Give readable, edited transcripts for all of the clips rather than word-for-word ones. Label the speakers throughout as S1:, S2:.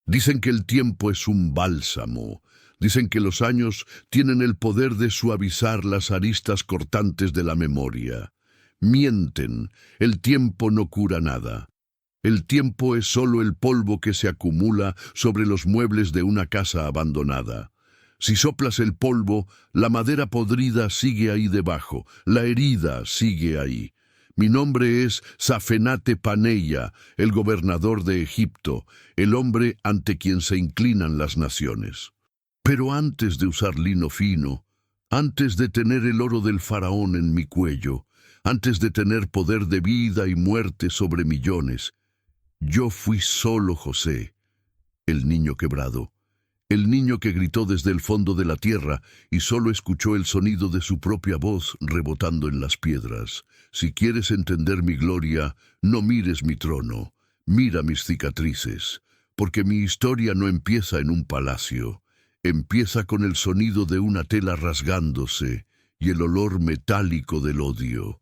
S1: Dicen que el tiempo es un bálsamo. Dicen que los años tienen el poder de suavizar las aristas cortantes de la memoria. Mienten, el tiempo no cura nada. El tiempo es solo el polvo que se acumula sobre los muebles de una casa abandonada. Si soplas el polvo, la madera podrida sigue ahí debajo, la herida sigue ahí. Mi nombre es Safenate Paneia, el gobernador de Egipto, el hombre ante quien se inclinan las naciones. Pero antes de usar lino fino, antes de tener el oro del faraón en mi cuello, antes de tener poder de vida y muerte sobre millones, yo fui solo José, el niño quebrado, el niño que gritó desde el fondo de la tierra y solo escuchó el sonido de su propia voz rebotando en las piedras. Si quieres entender mi gloria, no mires mi trono, mira mis cicatrices, porque mi historia no empieza en un palacio, empieza con el sonido de una tela rasgándose y el olor metálico del odio.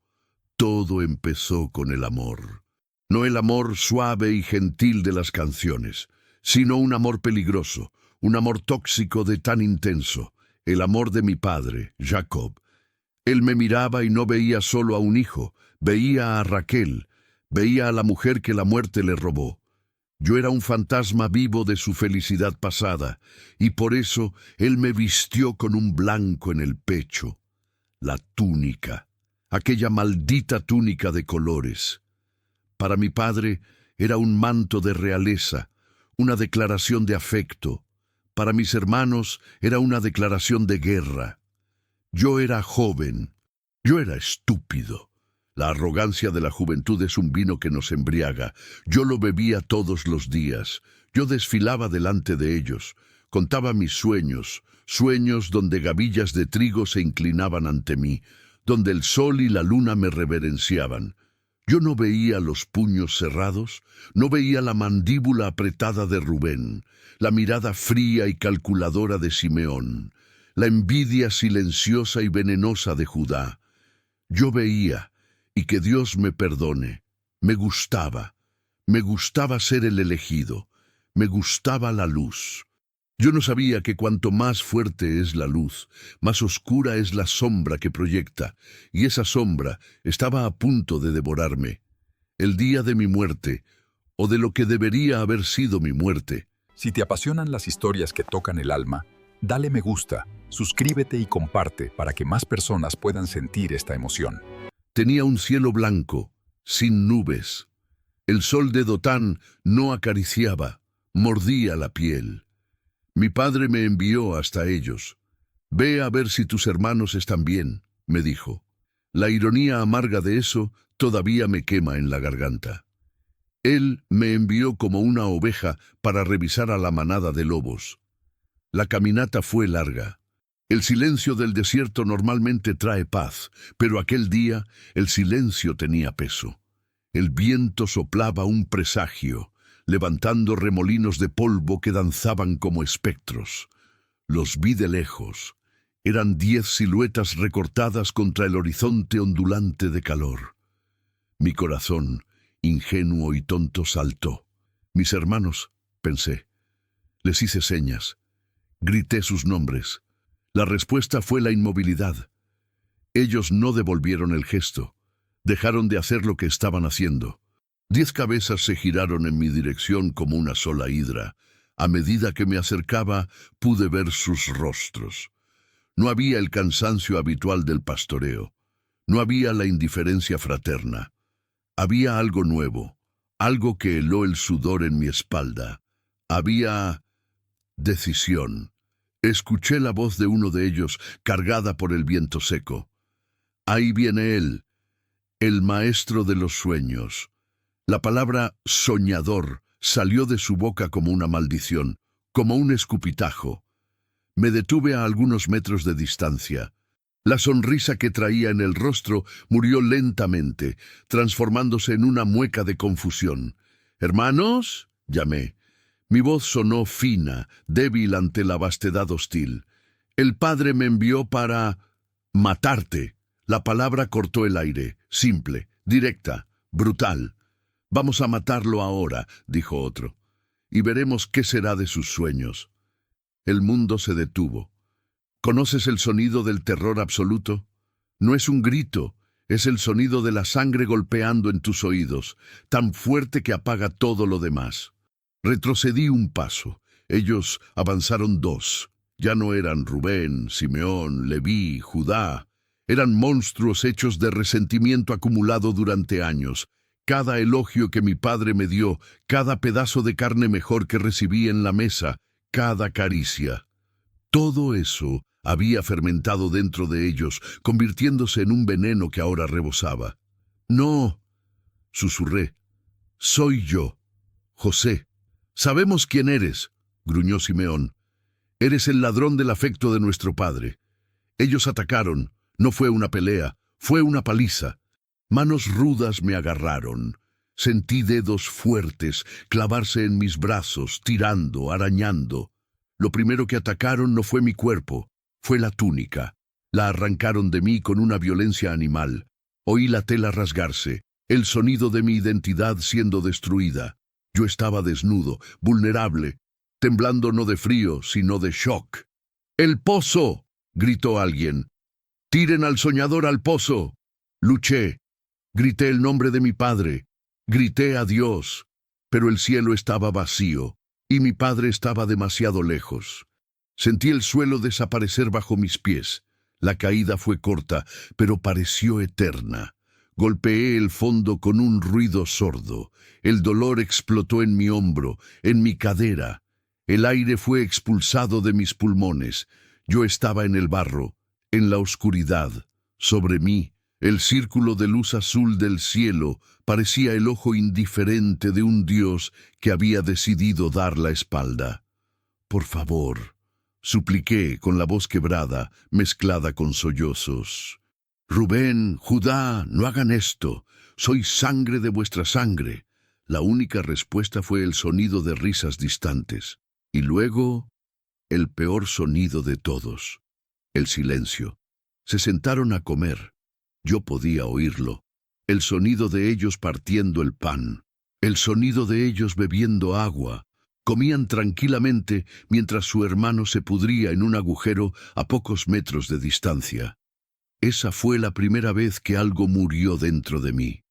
S1: Todo empezó con el amor. No el amor suave y gentil de las canciones, sino un amor peligroso, un amor tóxico de tan intenso, el amor de mi padre, Jacob. Él me miraba y no veía solo a un hijo, veía a Raquel, veía a la mujer que la muerte le robó. Yo era un fantasma vivo de su felicidad pasada, y por eso él me vistió con un blanco en el pecho, la túnica, aquella maldita túnica de colores. Para mi padre era un manto de realeza, una declaración de afecto. Para mis hermanos era una declaración de guerra. Yo era joven, yo era estúpido. La arrogancia de la juventud es un vino que nos embriaga. Yo lo bebía todos los días. Yo desfilaba delante de ellos. Contaba mis sueños, sueños donde gavillas de trigo se inclinaban ante mí, donde el sol y la luna me reverenciaban. Yo no veía los puños cerrados, no veía la mandíbula apretada de Rubén, la mirada fría y calculadora de Simeón, la envidia silenciosa y venenosa de Judá. Yo veía, y que Dios me perdone, me gustaba ser el elegido, me gustaba la luz. Yo no sabía que cuanto más fuerte es la luz, más oscura es la sombra que proyecta, y esa sombra estaba a punto de devorarme. El día de mi muerte, o de lo que debería haber sido mi muerte.
S2: Si te apasionan las historias que tocan el alma, dale me gusta, suscríbete y comparte para que más personas puedan sentir esta emoción.
S1: Tenía un cielo blanco, sin nubes. El sol de Dotán no acariciaba, mordía la piel. Mi padre me envió hasta ellos. Ve a ver si tus hermanos están bien, me dijo. La ironía amarga de eso todavía me quema en la garganta. Él me envió como una oveja para revisar a la manada de lobos. La caminata fue larga. El silencio del desierto normalmente trae paz, pero aquel día el silencio tenía peso. El viento soplaba un presagio, levantando remolinos de polvo que danzaban como espectros. Los vi de lejos. Eran 10 siluetas recortadas contra el horizonte ondulante de calor. Mi corazón, ingenuo y tonto, saltó. Mis hermanos, pensé. Les hice señas. Grité sus nombres. La respuesta fue la inmovilidad. Ellos no devolvieron el gesto. Dejaron de hacer lo que estaban haciendo. 10 cabezas se giraron en mi dirección como una sola hidra. A medida que me acercaba, pude ver sus rostros. No había el cansancio habitual del pastoreo. No había la indiferencia fraterna. Había algo nuevo, algo que heló el sudor en mi espalda. Había decisión. Escuché la voz de uno de ellos, cargada por el viento seco. Ahí viene él, el maestro de los sueños. La palabra soñador salió de su boca como una maldición, como un escupitajo. Me detuve a algunos metros de distancia. La sonrisa que traía en el rostro murió lentamente, transformándose en una mueca de confusión. «¿Hermanos?», llamé. Mi voz sonó fina, débil ante la vastedad hostil. «El Padre me envió para matarte». La palabra cortó el aire, simple, directa, brutal. «Vamos a matarlo ahora», dijo otro. y veremos qué será de sus sueños. El mundo se detuvo. ¿Conoces el sonido del terror absoluto? No es un grito, es el sonido de la sangre golpeando en tus oídos, tan fuerte que apaga todo lo demás. Retrocedí un paso. Ellos avanzaron dos. Ya no eran Rubén, Simeón, Leví, Judá. Eran monstruos hechos de resentimiento acumulado durante años. Cada elogio que mi padre me dio, cada pedazo de carne mejor que recibí en la mesa, cada caricia. Todo eso había fermentado dentro de ellos, convirtiéndose en un veneno que ahora rebosaba. «No», susurré, «soy yo, José». «Sabemos quién eres», gruñó Simeón. «Eres el ladrón del afecto de nuestro padre. Ellos atacaron, no fue una pelea, fue una paliza. Manos rudas me agarraron. Sentí dedos fuertes clavarse en mis brazos, tirando, arañando. Lo primero que atacaron no fue mi cuerpo, fue la túnica. La arrancaron de mí con una violencia animal. Oí la tela rasgarse, el sonido de mi identidad siendo destruida. Yo estaba desnudo, vulnerable, temblando no de frío, sino de shock. «¡El pozo!», gritó alguien. «¡Tiren al soñador al pozo!». Luché. Grité el nombre de mi padre. Grité a Dios. Pero el cielo estaba vacío, y mi padre estaba demasiado lejos. Sentí el suelo desaparecer bajo mis pies. La caída fue corta, pero pareció eterna. Golpeé el fondo con un ruido sordo. El dolor explotó en mi hombro, en mi cadera. El aire fue expulsado de mis pulmones. Yo estaba en el barro, en la oscuridad. Sobre mí, el círculo de luz azul del cielo parecía el ojo indiferente de un Dios que había decidido dar la espalda. «Por favor», supliqué con la voz quebrada, mezclada con sollozos. «Rubén, Judá, no hagan esto. Soy sangre de vuestra sangre». La única respuesta fue el sonido de risas distantes. Y luego, el peor sonido de todos, el silencio. Se sentaron a comer. Yo podía oírlo. El sonido de ellos partiendo el pan. El sonido de ellos bebiendo agua. Comían tranquilamente mientras su hermano se pudría en un agujero a pocos metros de distancia. Esa fue la primera vez que algo murió dentro de mí.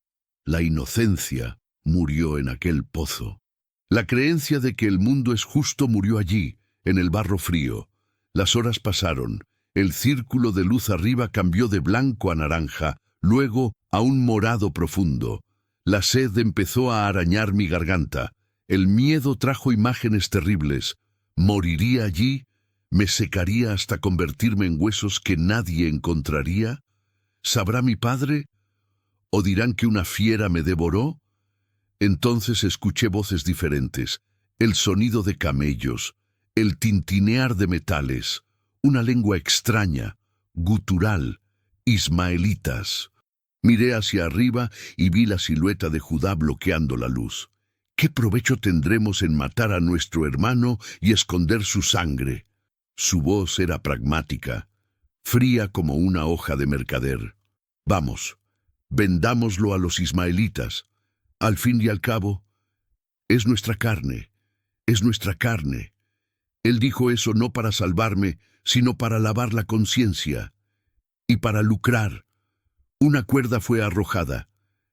S1: La inocencia murió en aquel pozo. La creencia de que el mundo es justo murió allí, en el barro frío. Las horas pasaron. El círculo de luz arriba cambió de blanco a naranja, luego a un morado profundo. La sed empezó a arañar mi garganta. El miedo trajo imágenes terribles. ¿Moriría allí? ¿Me secaría hasta convertirme en huesos que nadie encontraría? ¿Sabrá mi padre? ¿O dirán que una fiera me devoró? Entonces escuché voces diferentes, el sonido de camellos, el tintinear de metales, una lengua extraña, gutural, ismaelitas. Miré hacia arriba y vi la silueta de Judá bloqueando la luz. ¿Qué provecho tendremos en matar a nuestro hermano y esconder su sangre? Su voz era pragmática, fría como una hoja de mercader. Vamos, vendámoslo a los ismaelitas. Al fin y al cabo, es nuestra carne, es nuestra carne. Él dijo eso no para salvarme, sino para lavar la conciencia y para lucrar. Una cuerda fue arrojada.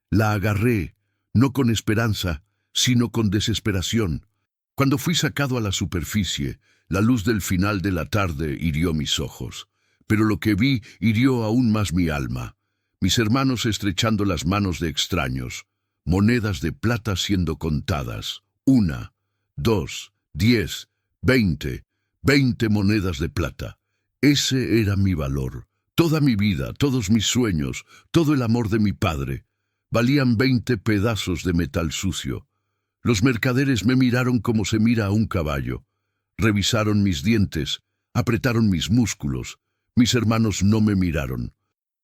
S1: La agarré, no con esperanza, sino con desesperación. Cuando fui sacado a la superficie, la luz del final de la tarde hirió mis ojos, pero lo que vi hirió aún más mi alma. Mis hermanos estrechando las manos de extraños, monedas de plata siendo contadas. 1, 2, 10, 20 monedas de plata. Ese era mi valor. Toda mi vida, todos mis sueños, todo el amor de mi padre, valían 20 pedazos de metal sucio. Los mercaderes me miraron como se mira a un caballo. Revisaron mis dientes, apretaron mis músculos. Mis hermanos no me miraron.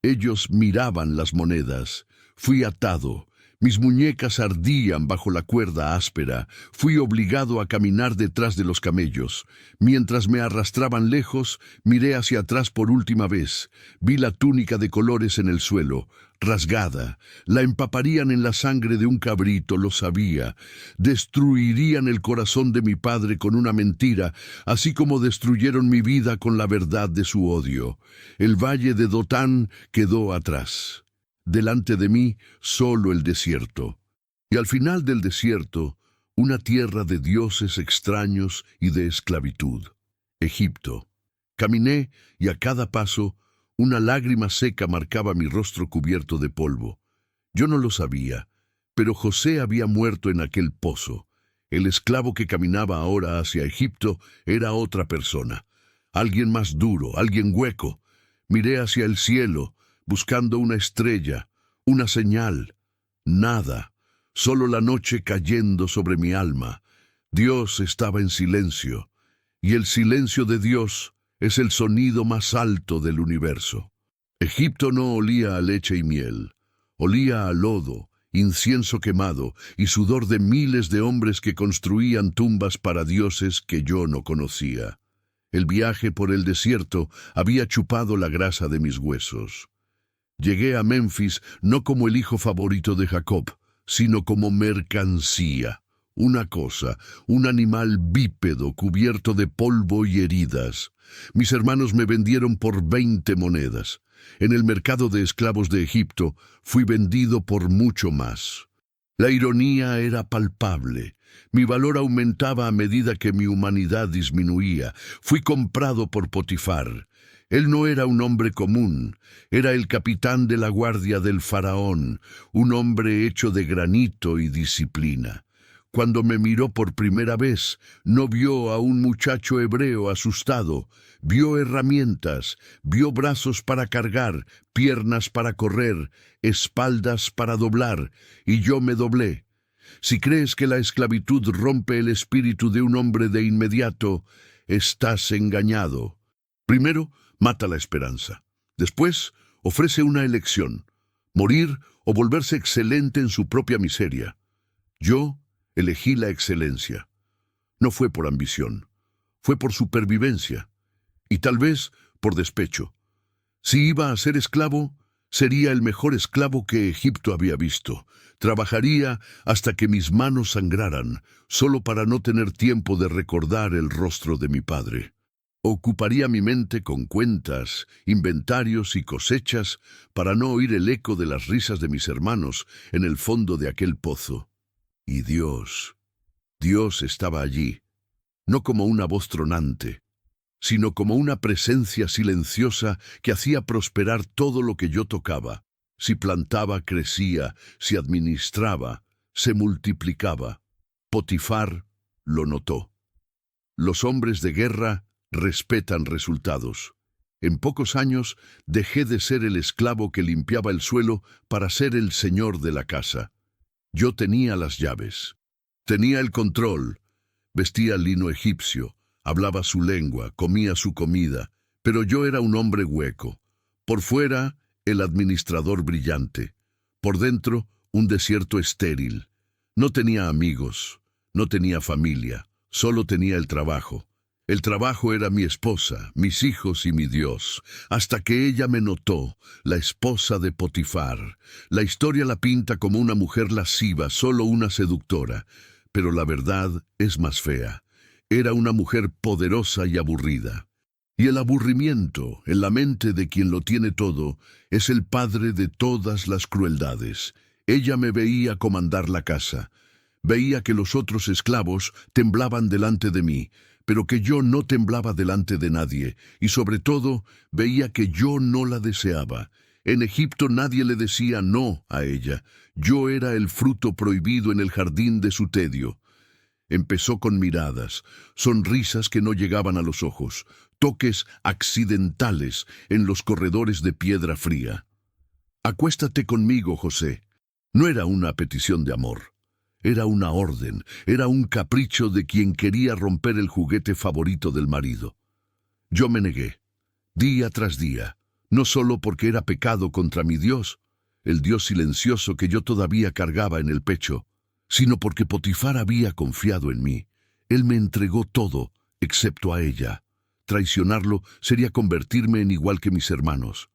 S1: Ellos miraban las monedas. Fui atado. Mis muñecas ardían bajo la cuerda áspera. Fui obligado a caminar detrás de los camellos. Mientras me arrastraban lejos, miré hacia atrás por última vez. Vi la túnica de colores en el suelo, rasgada. La empaparían en la sangre de un cabrito, lo sabía. Destruirían el corazón de mi padre con una mentira, así como destruyeron mi vida con la verdad de su odio. El valle de Dotán quedó atrás. Delante de mí, solo el desierto. Y al final del desierto, una tierra de dioses extraños y de esclavitud. Egipto. Caminé y a cada paso, una lágrima seca marcaba mi rostro cubierto de polvo. Yo no lo sabía, pero José había muerto en aquel pozo. El esclavo que caminaba ahora hacia Egipto era otra persona. Alguien más duro, alguien hueco. Miré hacia el cielo, buscando una estrella, una señal. Nada, solo la noche cayendo sobre mi alma. Dios estaba en silencio, y el silencio de Dios es el sonido más alto del universo. Egipto no olía a leche y miel, olía a lodo, incienso quemado y sudor de miles de hombres que construían tumbas para dioses que yo no conocía. El viaje por el desierto había chupado la grasa de mis huesos. Llegué a Memphis no como el hijo favorito de Jacob, sino como mercancía. Una cosa, un animal bípedo cubierto de polvo y heridas. Mis hermanos me vendieron por 20 monedas. En el mercado de esclavos de Egipto fui vendido por mucho más. La ironía era palpable. Mi valor aumentaba a medida que mi humanidad disminuía. Fui comprado por Potifar. Él no era un hombre común, era el capitán de la guardia del faraón, un hombre hecho de granito y disciplina. Cuando me miró por primera vez, no vio a un muchacho hebreo asustado, vio herramientas, vio brazos para cargar, piernas para correr, espaldas para doblar, y yo me doblé. Si crees que la esclavitud rompe el espíritu de un hombre de inmediato, estás engañado. Primero, mata la esperanza. Después, ofrece una elección, morir o volverse excelente en su propia miseria. Yo elegí la excelencia. No fue por ambición, fue por supervivencia y tal vez por despecho. Si iba a ser esclavo, sería el mejor esclavo que Egipto había visto. Trabajaría hasta que mis manos sangraran, solo para no tener tiempo de recordar el rostro de mi padre. Ocuparía mi mente con cuentas, inventarios y cosechas para no oír el eco de las risas de mis hermanos en el fondo de aquel pozo. Y Dios estaba allí, no como una voz tronante, sino como una presencia silenciosa que hacía prosperar todo lo que yo tocaba. Si plantaba, crecía, si administraba, se multiplicaba. Potifar lo notó. Los hombres de guerra respetan resultados. En pocos años dejé de ser el esclavo que limpiaba el suelo para ser el señor de la casa. Yo tenía las llaves, tenía el control, vestía lino egipcio, hablaba su lengua, comía su comida, pero yo era un hombre hueco. Por fuera, el administrador brillante. Por dentro, un desierto estéril. No tenía amigos, no tenía familia, solo tenía el trabajo. El trabajo era mi esposa, mis hijos y mi Dios, hasta que ella me notó, la esposa de Potifar. La historia la pinta como una mujer lasciva, solo una seductora, pero la verdad es más fea. Era una mujer poderosa y aburrida. Y el aburrimiento, en la mente de quien lo tiene todo, es el padre de todas las crueldades. Ella me veía comandar la casa. Veía que los otros esclavos temblaban delante de mí, pero que yo no temblaba delante de nadie, y sobre todo veía que yo no la deseaba. En Egipto nadie le decía no a ella. Yo era el fruto prohibido en el jardín de su tedio. Empezó con miradas, sonrisas que no llegaban a los ojos, toques accidentales en los corredores de piedra fría. «Acuéstate conmigo, José». No era una petición de amor. Era una orden, era un capricho de quien quería romper el juguete favorito del marido. Yo me negué, día tras día, no solo porque era pecado contra mi Dios. el Dios silencioso que yo todavía cargaba en el pecho, sino porque Potifar había confiado en mí. Él me entregó todo, excepto a ella. Traicionarlo sería convertirme en igual que mis hermanos.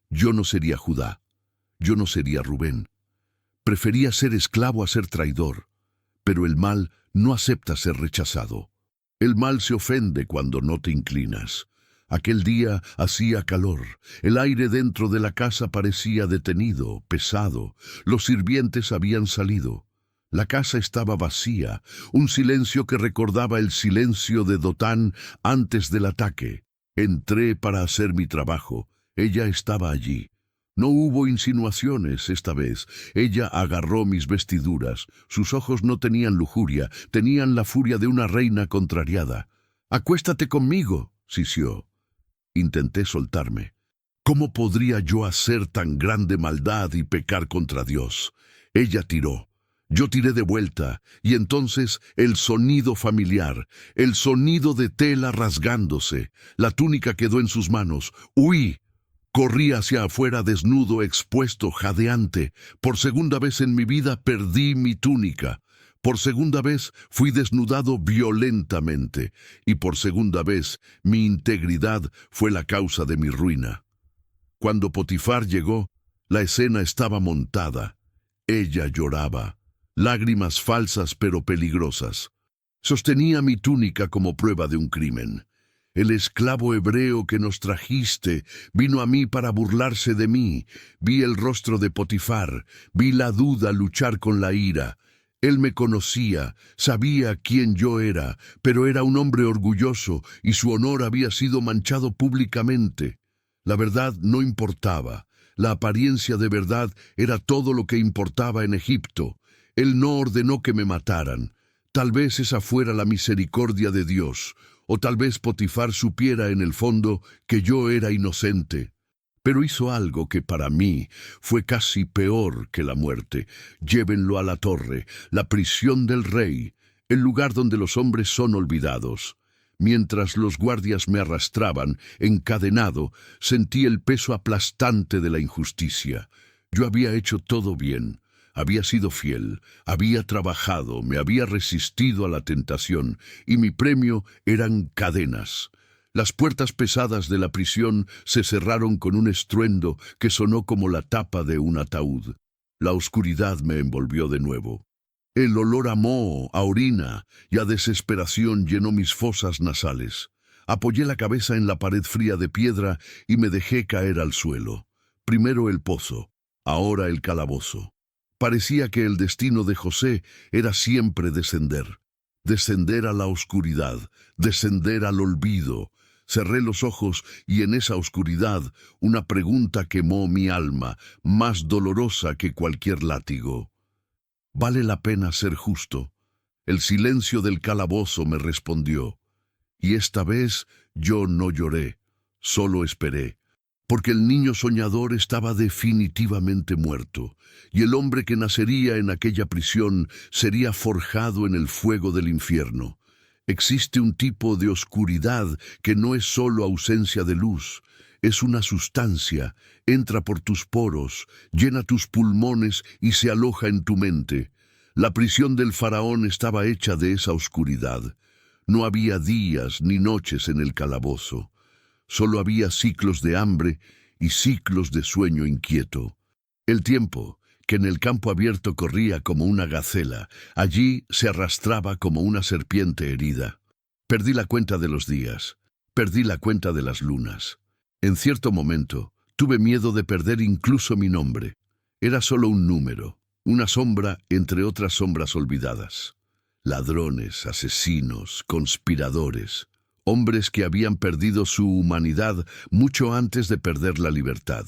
S1: Yo no sería Judá. Yo no sería Rubén. Prefería ser esclavo a ser traidor. Pero el mal no acepta ser rechazado. El mal se ofende cuando no te inclinas. Aquel día hacía calor. El aire dentro de la casa parecía detenido, pesado. Los sirvientes habían salido. La casa estaba vacía, un silencio que recordaba el silencio de Dotán antes del ataque. Entré para hacer mi trabajo. Ella estaba allí. No hubo insinuaciones esta vez. Ella agarró mis vestiduras. Sus ojos no tenían lujuria, tenían la furia de una reina contrariada. «Acuéstate conmigo», sisió. Intenté soltarme. ¿Cómo podría yo hacer tan grande maldad y pecar contra Dios? Ella tiró. Yo tiré de vuelta, y entonces el sonido familiar, el sonido de tela rasgándose. La túnica quedó en sus manos. Huí. Corrí hacia afuera desnudo, expuesto, jadeante. Por segunda vez en mi vida perdí mi túnica. Por segunda vez fui desnudado violentamente. Y por segunda vez mi integridad fue la causa de mi ruina. Cuando Potifar llegó, la escena estaba montada. Ella lloraba. Lágrimas falsas pero peligrosas. Sostenía mi túnica como prueba de un crimen. El esclavo hebreo que nos trajiste vino a mí para burlarse de mí. Vi el rostro de Potifar, vi la duda luchar con la ira. Él me conocía, sabía quién yo era, pero era un hombre orgulloso y su honor había sido manchado públicamente. La verdad no importaba. La apariencia de verdad era todo lo que importaba en Egipto. Él no ordenó que me mataran. Tal vez esa fuera la misericordia de Dios, o tal vez Potifar supiera en el fondo que yo era inocente. Pero hizo algo que para mí fue casi peor que la muerte. Llévenlo a la torre, la prisión del rey, el lugar donde los hombres son olvidados. Mientras los guardias me arrastraban, encadenado, sentí el peso aplastante de la injusticia. Yo había hecho todo bien. Había sido fiel, había trabajado, me había resistido a la tentación, y mi premio eran cadenas. Las puertas pesadas de la prisión se cerraron con un estruendo que sonó como la tapa de un ataúd. La oscuridad me envolvió de nuevo. El olor a moho, a orina y a desesperación llenó mis fosas nasales. Apoyé la cabeza en la pared fría de piedra y me dejé caer al suelo. Primero el pozo, ahora el calabozo. Parecía que el destino de José era siempre descender. Descender a la oscuridad, descender al olvido. Cerré los ojos y en esa oscuridad una pregunta quemó mi alma, más dolorosa que cualquier látigo. ¿Vale la pena ser justo? El silencio del calabozo me respondió. Y esta vez yo no lloré, solo esperé. Porque el niño soñador estaba definitivamente muerto, y el hombre que nacería en aquella prisión sería forjado en el fuego del infierno. Existe un tipo de oscuridad que no es solo ausencia de luz, es una sustancia, entra por tus poros, llena tus pulmones y se aloja en tu mente. La prisión del faraón estaba hecha de esa oscuridad. No había días ni noches en el calabozo. Solo había ciclos de hambre y ciclos de sueño inquieto. El tiempo, que en el campo abierto corría como una gacela, allí se arrastraba como una serpiente herida. Perdí la cuenta de los días, perdí la cuenta de las lunas. En cierto momento, tuve miedo de perder incluso mi nombre. Era solo un número, una sombra entre otras sombras olvidadas. Ladrones, asesinos, conspiradores. Hombres que habían perdido su humanidad mucho antes de perder la libertad.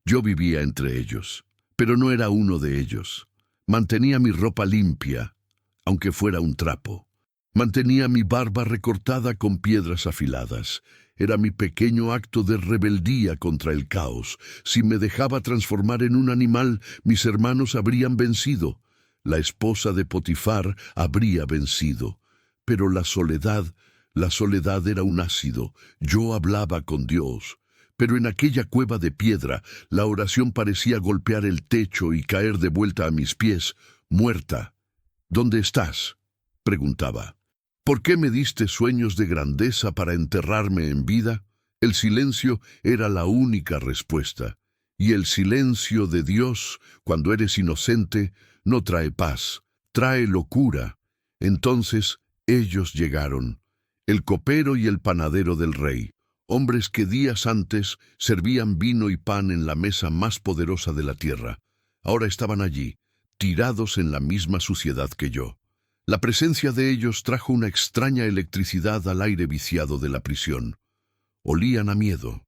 S1: Yo vivía entre ellos, pero no era uno de ellos. Mantenía mi ropa limpia, aunque fuera un trapo. Mantenía mi barba recortada con piedras afiladas. Era mi pequeño acto de rebeldía contra el caos. Si me dejaba transformar en un animal, mis hermanos habrían vencido. La esposa de Potifar habría vencido. Pero la soledad era un ácido. Yo hablaba con Dios, Pero en aquella cueva de piedra, la oración parecía golpear el techo y caer de vuelta a mis pies, muerta. ¿Dónde estás?, preguntaba. ¿Por qué me diste sueños de grandeza para enterrarme en vida? El silencio era la única respuesta. Y el silencio de Dios, cuando eres inocente, no trae paz, trae locura. Entonces ellos llegaron, el copero y el panadero del rey, hombres que días antes servían vino y pan en la mesa más poderosa de la tierra. Ahora estaban allí, tirados en la misma suciedad que yo. La presencia de ellos trajo una extraña electricidad al aire viciado de la prisión. Olían a miedo.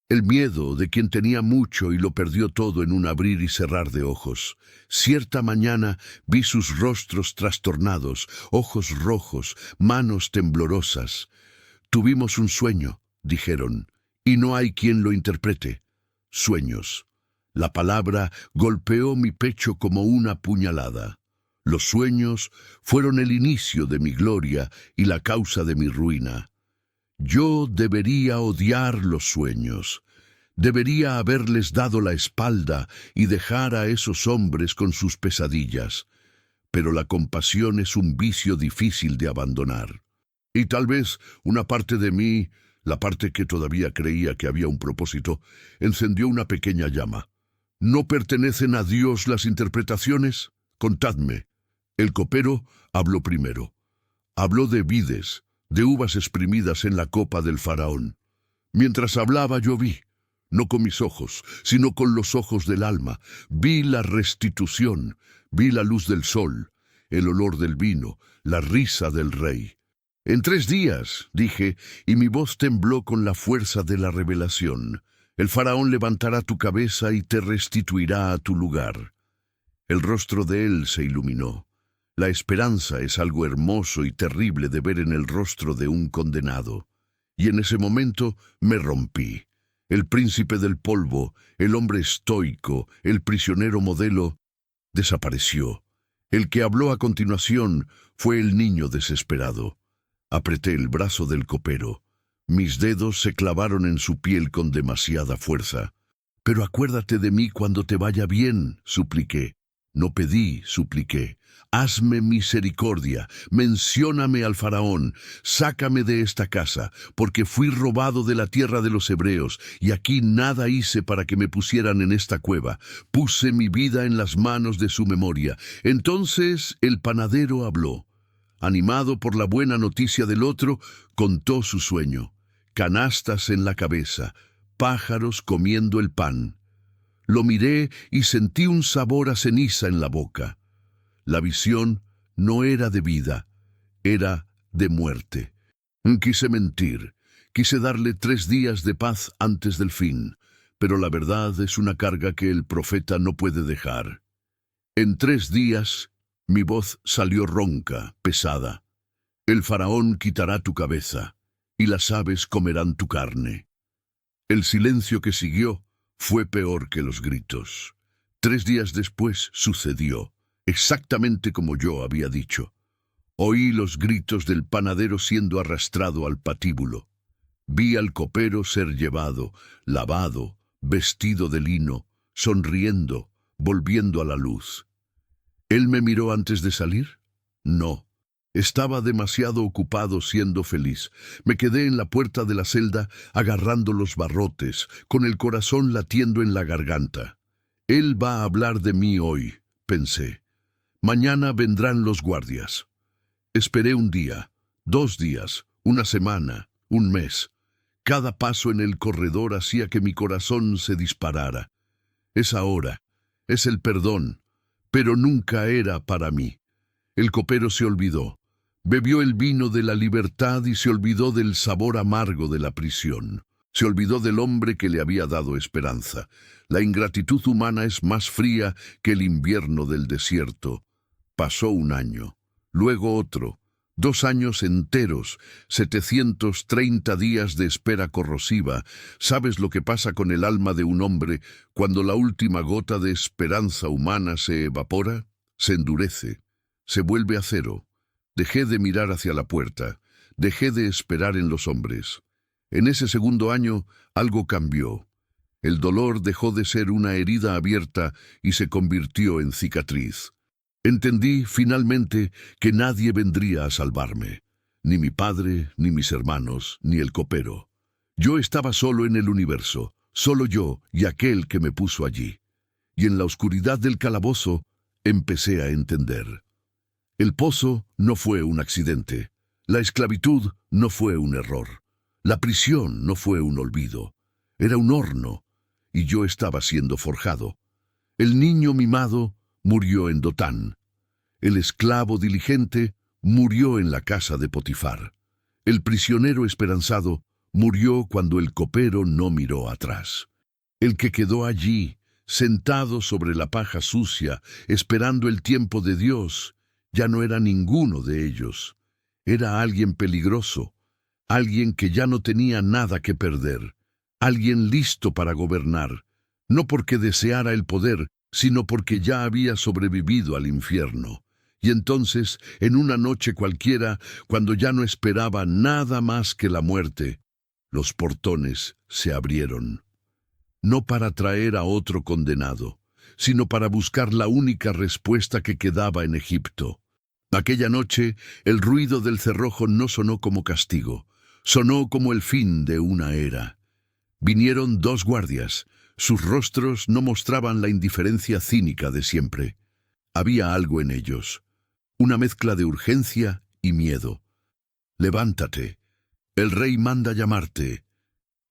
S1: El miedo de quien tenía mucho y lo perdió todo en un abrir y cerrar de ojos. Cierta mañana vi sus rostros trastornados, ojos rojos, manos temblorosas. Tuvimos un sueño, dijeron, y no hay quien lo interprete. Sueños. La palabra golpeó mi pecho como una puñalada. Los sueños fueron el inicio de mi gloria y la causa de mi ruina. Yo debería odiar los sueños. Debería haberles dado la espalda y dejar a esos hombres con sus pesadillas. Pero la compasión es un vicio difícil de abandonar. Y tal vez una parte de mí, la parte que todavía creía que había un propósito, encendió una pequeña llama. ¿No pertenecen a Dios las interpretaciones? Contadme. El copero habló primero. Habló de vides, de uvas exprimidas en la copa del faraón. Mientras hablaba yo vi, no con mis ojos, sino con los ojos del alma, vi la restitución, vi la luz del sol, el olor del vino, la risa del rey. En 3 días, dije, y mi voz tembló con la fuerza de la revelación. El faraón levantará tu cabeza y te restituirá a tu lugar. El rostro de él se iluminó. La esperanza es algo hermoso y terrible de ver en el rostro de un condenado. Y en ese momento me rompí. El príncipe del polvo, el hombre estoico, el prisionero modelo, desapareció. El que habló a continuación fue el niño desesperado. Apreté el brazo del copero. Mis dedos se clavaron en su piel con demasiada fuerza. «Pero acuérdate de mí cuando te vaya bien», supliqué. No pedí, supliqué. «Hazme misericordia, mencióname al faraón, sácame de esta casa, porque fui robado de la tierra de los hebreos, y aquí nada hice para que me pusieran en esta cueva. Puse mi vida en las manos de su memoria». Entonces el panadero habló. Animado por la buena noticia del otro, contó su sueño. Canastas en la cabeza, pájaros comiendo el pan. Lo miré y sentí un sabor a ceniza en la boca. La visión no era de vida, era de muerte. Quise mentir, quise darle 3 días de paz antes del fin, pero la verdad es una carga que el profeta no puede dejar. En 3 días, mi voz salió ronca, pesada. El faraón quitará tu cabeza, y las aves comerán tu carne. El silencio que siguió fue peor que los gritos. 3 días después sucedió, exactamente como yo había dicho. Oí los gritos del panadero siendo arrastrado al patíbulo. Vi al copero ser llevado, lavado, vestido de lino, sonriendo, volviendo a la luz. ¿Él me miró antes de salir? No. Estaba demasiado ocupado siendo feliz. Me quedé en la puerta de la celda agarrando los barrotes, con el corazón latiendo en la garganta. Él va a hablar de mí hoy, pensé. Mañana vendrán los guardias. Esperé 1 día, 2 días, 1 semana, 1 mes. Cada paso en el corredor hacía que mi corazón se disparara. Es ahora, es el perdón, pero nunca era para mí. El copero se olvidó. Bebió el vino de la libertad y se olvidó del sabor amargo de la prisión. Se olvidó del hombre que le había dado esperanza. La ingratitud humana es más fría que el invierno del desierto. Pasó 1 año, luego otro, 2 años enteros, 730 días de espera corrosiva. ¿Sabes lo que pasa con el alma de un hombre cuando la última gota de esperanza humana se evapora? Se endurece, se vuelve acero. Dejé de mirar hacia la puerta, dejé de esperar en los hombres. En ese segundo año, algo cambió. El dolor dejó de ser una herida abierta y se convirtió en cicatriz. Entendí, finalmente, que nadie vendría a salvarme. Ni mi padre, ni mis hermanos, ni el copero. Yo estaba solo en el universo, solo yo y aquel que me puso allí. Y en la oscuridad del calabozo, empecé a entender. El pozo no fue un accidente. La esclavitud no fue un error. La prisión no fue un olvido. Era un horno, y yo estaba siendo forjado. El niño mimado murió en Dotán. El esclavo diligente murió en la casa de Potifar. El prisionero esperanzado murió cuando el copero no miró atrás. El que quedó allí, sentado sobre la paja sucia, esperando el tiempo de Dios, ya no era ninguno de ellos. Era alguien peligroso, alguien que ya no tenía nada que perder, alguien listo para gobernar, no porque deseara el poder, sino porque ya había sobrevivido al infierno. Y entonces, en una noche cualquiera, cuando ya no esperaba nada más que la muerte, los portones se abrieron. No para traer a otro condenado, sino para buscar la única respuesta que quedaba en Egipto. Aquella noche, el ruido del cerrojo no sonó como castigo, sonó como el fin de una era. Vinieron 2 guardias. Sus rostros no mostraban la indiferencia cínica de siempre. Había algo en ellos, una mezcla de urgencia y miedo. «Levántate, el rey manda llamarte».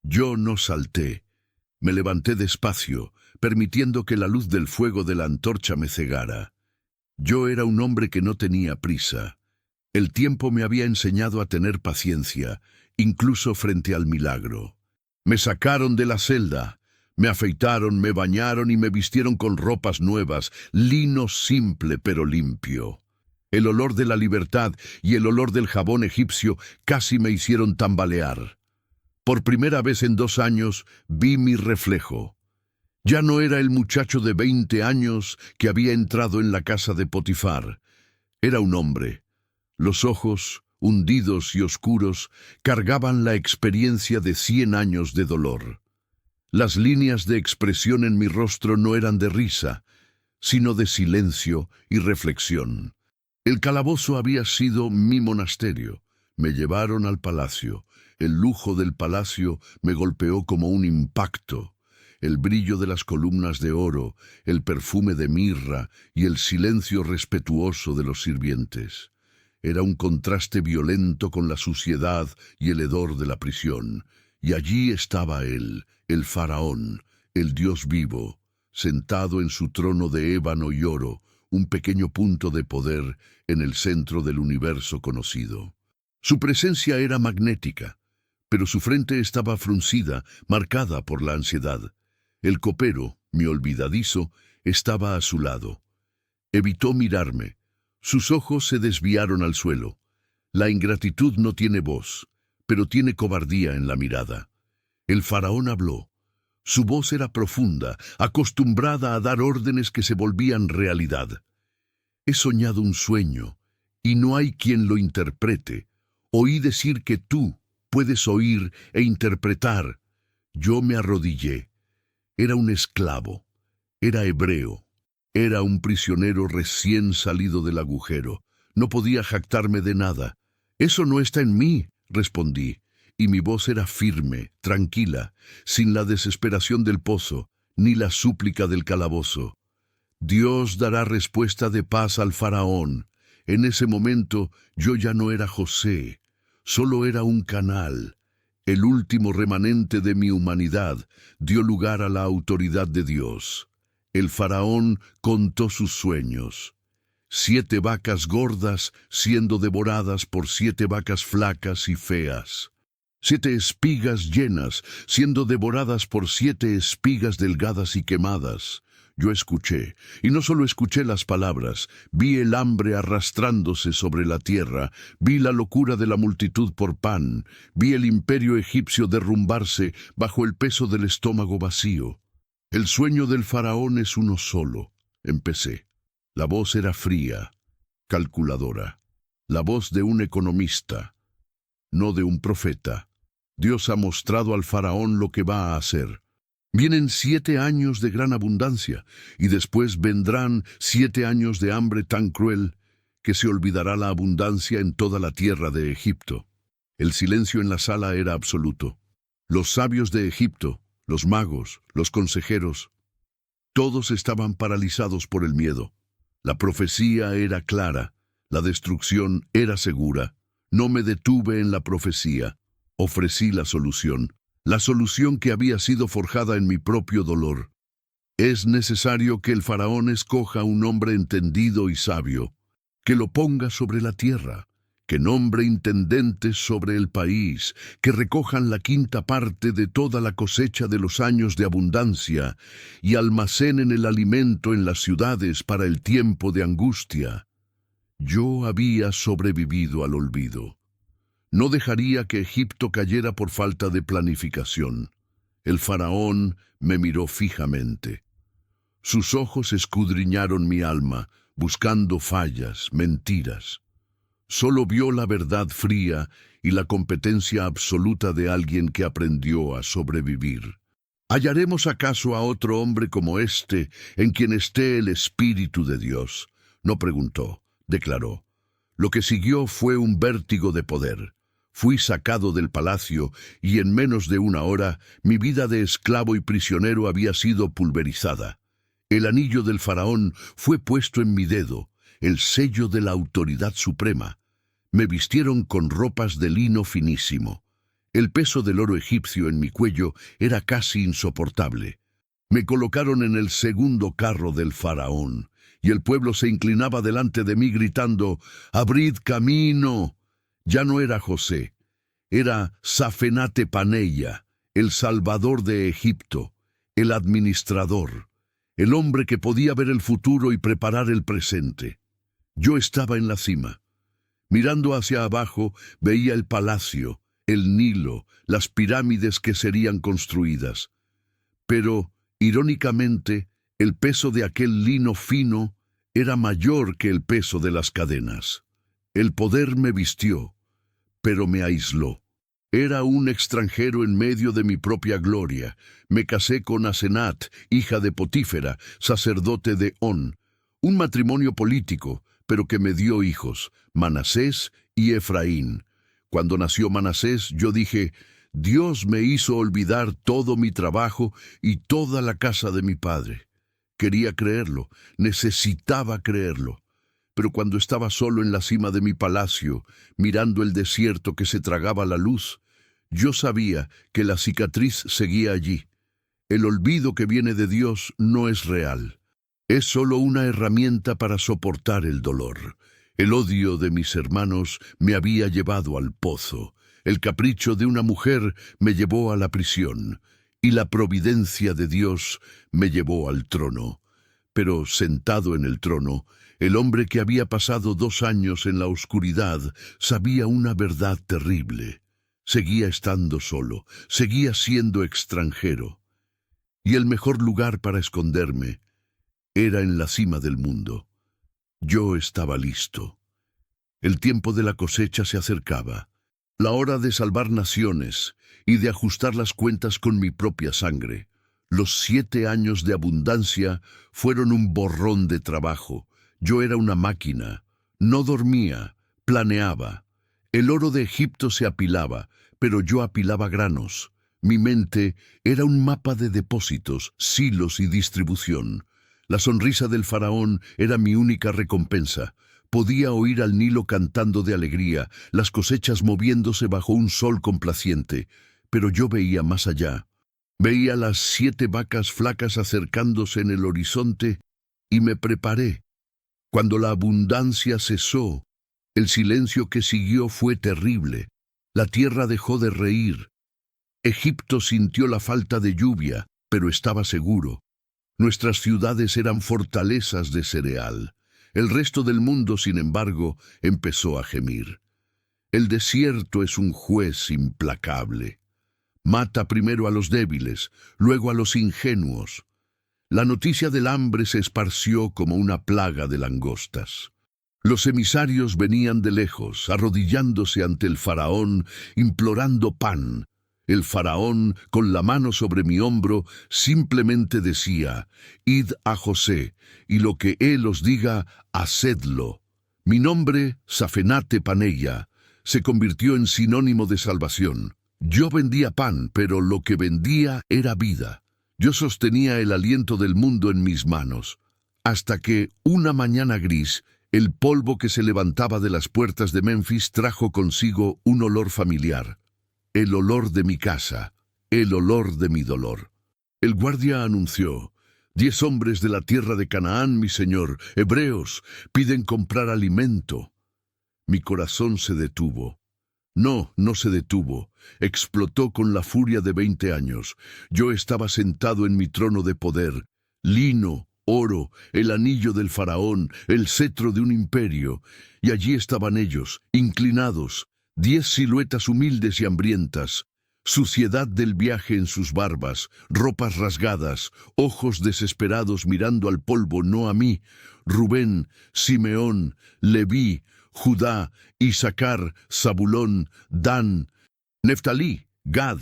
S1: Yo no salté. Me levanté despacio, permitiendo que la luz del fuego de la antorcha me cegara. Yo era un hombre que no tenía prisa. El tiempo me había enseñado a tener paciencia, incluso frente al milagro. Me sacaron de la celda, me afeitaron, me bañaron y me vistieron con ropas nuevas, lino simple pero limpio. El olor de la libertad y el olor del jabón egipcio casi me hicieron tambalear. Por primera vez en 2 años vi mi reflejo. Ya no era el muchacho de 20 años que había entrado en la casa de Potifar. Era un hombre. Los ojos, hundidos y oscuros, cargaban la experiencia de 100 años de dolor. Las líneas de expresión en mi rostro no eran de risa, sino de silencio y reflexión. El calabozo había sido mi monasterio. Me llevaron al palacio. El lujo del palacio me golpeó como un impacto. El brillo de las columnas de oro, el perfume de mirra y el silencio respetuoso de los sirvientes. Era un contraste violento con la suciedad y el hedor de la prisión. Y allí estaba él, el faraón, el Dios vivo, sentado en su trono de ébano y oro, un pequeño punto de poder en el centro del universo conocido. Su presencia era magnética, pero su frente estaba fruncida, marcada por la ansiedad. El copero, mi olvidadizo, estaba a su lado. Evitó mirarme. Sus ojos se desviaron al suelo. La ingratitud no tiene voz, pero tiene cobardía en la mirada. El faraón habló. Su voz era profunda, acostumbrada a dar órdenes que se volvían realidad. He soñado un sueño, y no hay quien lo interprete. Oí decir que tú puedes oír e interpretar. Yo me arrodillé. Era un esclavo. Era hebreo. Era un prisionero recién salido del agujero. No podía jactarme de nada. «Eso no está en mí», respondí, y mi voz era firme, tranquila, sin la desesperación del pozo, ni la súplica del calabozo. «Dios dará respuesta de paz al faraón». En ese momento yo ya no era José, solo era un canal. El último remanente de mi humanidad dio lugar a la autoridad de Dios. El faraón contó sus sueños. 7 vacas gordas siendo devoradas por 7 vacas flacas y feas. 7 espigas llenas siendo devoradas por 7 espigas delgadas y quemadas. Yo escuché, y no solo escuché las palabras, vi el hambre arrastrándose sobre la tierra, vi la locura de la multitud por pan, vi el imperio egipcio derrumbarse bajo el peso del estómago vacío. El sueño del faraón es uno solo, empecé. La voz era fría, calculadora, la voz de un economista, no de un profeta. Dios ha mostrado al faraón lo que va a hacer. Vienen 7 años de gran abundancia, y después vendrán 7 años de hambre tan cruel que se olvidará la abundancia en toda la tierra de Egipto. El silencio en la sala era absoluto. Los sabios de Egipto, los magos, los consejeros, todos estaban paralizados por el miedo. La profecía era clara, la destrucción era segura. No me detuve en la profecía, ofrecí la solución que había sido forjada en mi propio dolor. Es necesario que el faraón escoja un hombre entendido y sabio, que lo ponga sobre la tierra, que nombre intendentes sobre el país, que recojan la 1/5 parte de toda la cosecha de los años de abundancia y almacenen el alimento en las ciudades para el tiempo de angustia. Yo había sobrevivido al olvido. No dejaría que Egipto cayera por falta de planificación. El faraón me miró fijamente. Sus ojos escudriñaron mi alma, buscando fallas, mentiras. Solo vio la verdad fría y la competencia absoluta de alguien que aprendió a sobrevivir. ¿Hallaremos acaso a otro hombre como este, en quien esté el Espíritu de Dios? No preguntó, declaró. Lo que siguió fue un vértigo de poder. Fui sacado del palacio y en menos de 1 hora mi vida de esclavo y prisionero había sido pulverizada. El anillo del faraón fue puesto en mi dedo, el sello de la autoridad suprema. Me vistieron con ropas de lino finísimo. El peso del oro egipcio en mi cuello era casi insoportable. Me colocaron en el segundo carro del faraón, y el pueblo se inclinaba delante de mí gritando, «¡Abrid camino!». Ya no era José, era Safenate Paneia, el salvador de Egipto, el administrador, el hombre que podía ver el futuro y preparar el presente. Yo estaba en la cima. Mirando hacia abajo, veía el palacio, el Nilo, las pirámides que serían construidas. Pero, irónicamente, el peso de aquel lino fino era mayor que el peso de las cadenas. El poder me vistió, pero me aisló. Era un extranjero en medio de mi propia gloria. Me casé con Asenat, hija de Potífera, sacerdote de On. Un matrimonio político, pero que me dio hijos, Manasés y Efraín. Cuando nació Manasés, yo dije, Dios me hizo olvidar todo mi trabajo y toda la casa de mi padre. Quería creerlo, necesitaba creerlo. Pero cuando estaba solo en la cima de mi palacio, mirando el desierto que se tragaba la luz, yo sabía que la cicatriz seguía allí. El olvido que viene de Dios no es real. Es solo una herramienta para soportar el dolor. El odio de mis hermanos me había llevado al pozo. El capricho de una mujer me llevó a la prisión. Y la providencia de Dios me llevó al trono. Pero sentado en el trono, el hombre que había pasado 2 años en la oscuridad sabía una verdad terrible. Seguía estando solo, seguía siendo extranjero. Y el mejor lugar para esconderme era en la cima del mundo. Yo estaba listo. El tiempo de la cosecha se acercaba, la hora de salvar naciones y de ajustar las cuentas con mi propia sangre. Los 7 años de abundancia fueron un borrón de trabajo. Yo era una máquina. No dormía, planeaba. El oro de Egipto se apilaba, pero yo apilaba granos. Mi mente era un mapa de depósitos, silos y distribución. La sonrisa del faraón era mi única recompensa. Podía oír al Nilo cantando de alegría, las cosechas moviéndose bajo un sol complaciente. Pero yo veía más allá. Veía las 7 vacas flacas acercándose en el horizonte y me preparé. Cuando la abundancia cesó, el silencio que siguió fue terrible. La tierra dejó de reír. Egipto sintió la falta de lluvia, pero estaba seguro. Nuestras ciudades eran fortalezas de cereal. El resto del mundo, sin embargo, empezó a gemir. El desierto es un juez implacable. Mata primero a los débiles, luego a los ingenuos. La noticia del hambre se esparció como una plaga de langostas. Los emisarios venían de lejos, arrodillándose ante el faraón, implorando pan. El faraón, con la mano sobre mi hombro, simplemente decía: «Id a José, y lo que él os diga, hacedlo». Mi nombre, Safenate Paneya, se convirtió en sinónimo de salvación. Yo vendía pan, pero lo que vendía era vida. Yo sostenía el aliento del mundo en mis manos, hasta que, una mañana gris, el polvo que se levantaba de las puertas de Memphis trajo consigo un olor familiar. El olor de mi casa, el olor de mi dolor. El guardia anunció: «10 hombres de la tierra de Canaán, mi señor, hebreos, piden comprar alimento». Mi corazón se detuvo. No, no se detuvo. Explotó con la furia de 20 años. Yo estaba sentado en mi trono de poder. Lino, oro, el anillo del faraón, el cetro de un imperio. Y allí estaban ellos, inclinados, 10 siluetas humildes y hambrientas. Suciedad del viaje en sus barbas, ropas rasgadas, ojos desesperados mirando al polvo, no a mí. Rubén, Simeón, Leví, Judá, Isaacar, Zabulón, Dan, Neftalí, Gad,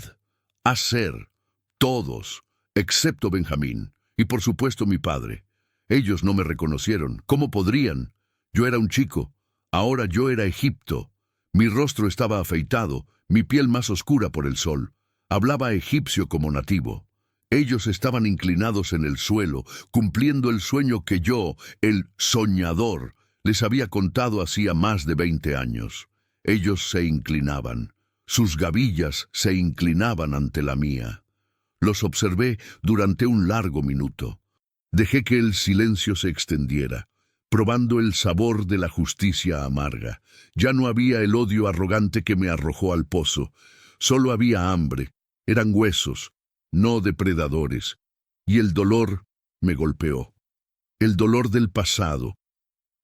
S1: Aser, todos, excepto Benjamín, y por supuesto mi padre. Ellos no me reconocieron. ¿Cómo podrían? Yo era un chico. Ahora yo era Egipto. Mi rostro estaba afeitado, mi piel más oscura por el sol. Hablaba egipcio como nativo. Ellos estaban inclinados en el suelo, cumpliendo el sueño que yo, el soñador, les había contado hacía más de 20 años. Ellos se inclinaban. Sus gavillas se inclinaban ante la mía. Los observé durante un largo minuto. Dejé que el silencio se extendiera, probando el sabor de la justicia amarga. Ya no había el odio arrogante que me arrojó al pozo. Solo había hambre. Eran huesos, no depredadores. Y el dolor me golpeó. El dolor del pasado.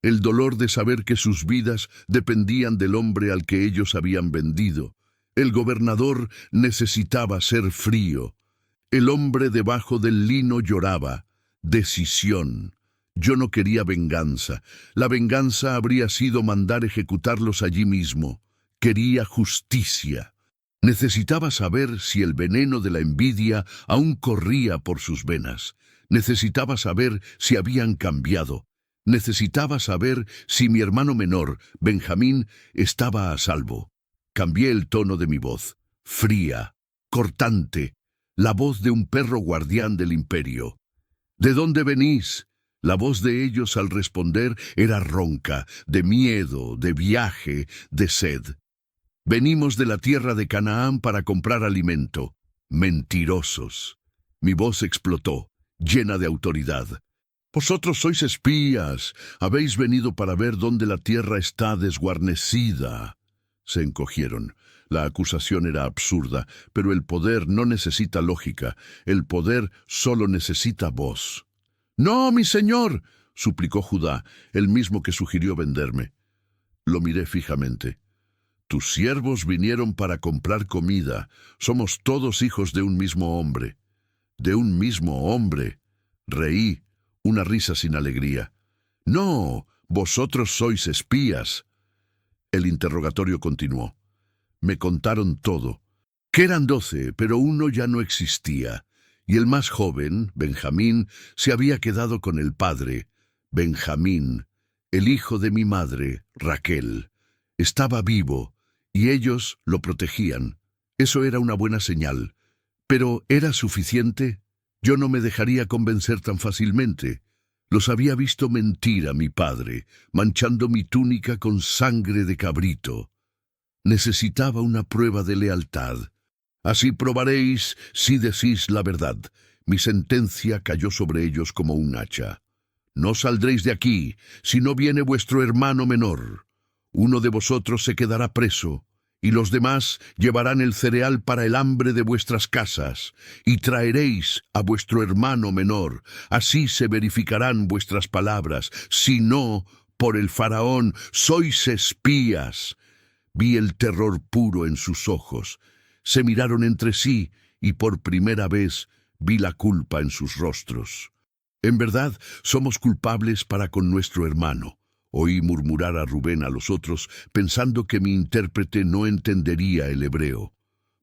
S1: El dolor de saber que sus vidas dependían del hombre al que ellos habían vendido. El gobernador necesitaba ser frío. El hombre debajo del lino lloraba. Decisión. Yo no quería venganza. La venganza habría sido mandar ejecutarlos allí mismo. Quería justicia. Necesitaba saber si el veneno de la envidia aún corría por sus venas. Necesitaba saber si habían cambiado. Necesitaba saber si mi hermano menor, Benjamín, estaba a salvo. Cambié el tono de mi voz, fría, cortante, la voz de un perro guardián del imperio. ¿De dónde venís? La voz de ellos al responder era ronca, de miedo, de viaje, de sed. Venimos de la tierra de Canaán para comprar alimento. Mentirosos. Mi voz explotó, llena de autoridad. Vosotros sois espías, habéis venido para ver dónde la tierra está desguarnecida. Se encogieron. La acusación era absurda, pero el poder no necesita lógica, el poder solo necesita voz. «No, mi señor», suplicó Judá, el mismo que sugirió venderme. Lo miré fijamente. «Tus siervos vinieron para comprar comida. Somos todos hijos de un mismo hombre». «¿De un mismo hombre?» Reí, una risa sin alegría. «No, vosotros sois espías». El interrogatorio continuó. Me contaron todo. Que eran 12, pero uno ya no existía. Y el más joven, Benjamín, se había quedado con el padre. Benjamín, el hijo de mi madre, Raquel. Estaba vivo, y ellos lo protegían. Eso era una buena señal. Pero ¿era suficiente? Yo no me dejaría convencer tan fácilmente. Los había visto mentir a mi padre, manchando mi túnica con sangre de cabrito. Necesitaba una prueba de lealtad. Así probaréis si decís la verdad. Mi sentencia cayó sobre ellos como un hacha. No saldréis de aquí si no viene vuestro hermano menor. Uno de vosotros se quedará preso, y los demás llevarán el cereal para el hambre de vuestras casas, y traeréis a vuestro hermano menor. Así se verificarán vuestras palabras. Si no, por el faraón, sois espías. Vi el terror puro en sus ojos. Se miraron entre sí, y por primera vez vi la culpa en sus rostros. En verdad, somos culpables para con nuestro hermano. Oí murmurar a Rubén a los otros, pensando que mi intérprete no entendería el hebreo.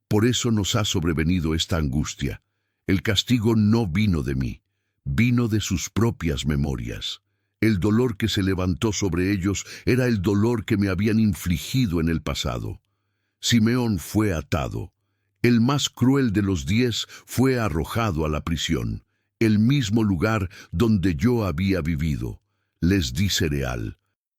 S1: Por eso nos ha sobrevenido esta angustia. El castigo no vino de mí, vino de sus propias memorias. El dolor que se levantó sobre ellos era el dolor que me habían infligido en el pasado. Simeón fue atado. El más cruel de los 10 fue arrojado a la prisión, el mismo lugar donde yo había vivido. Les di cereal.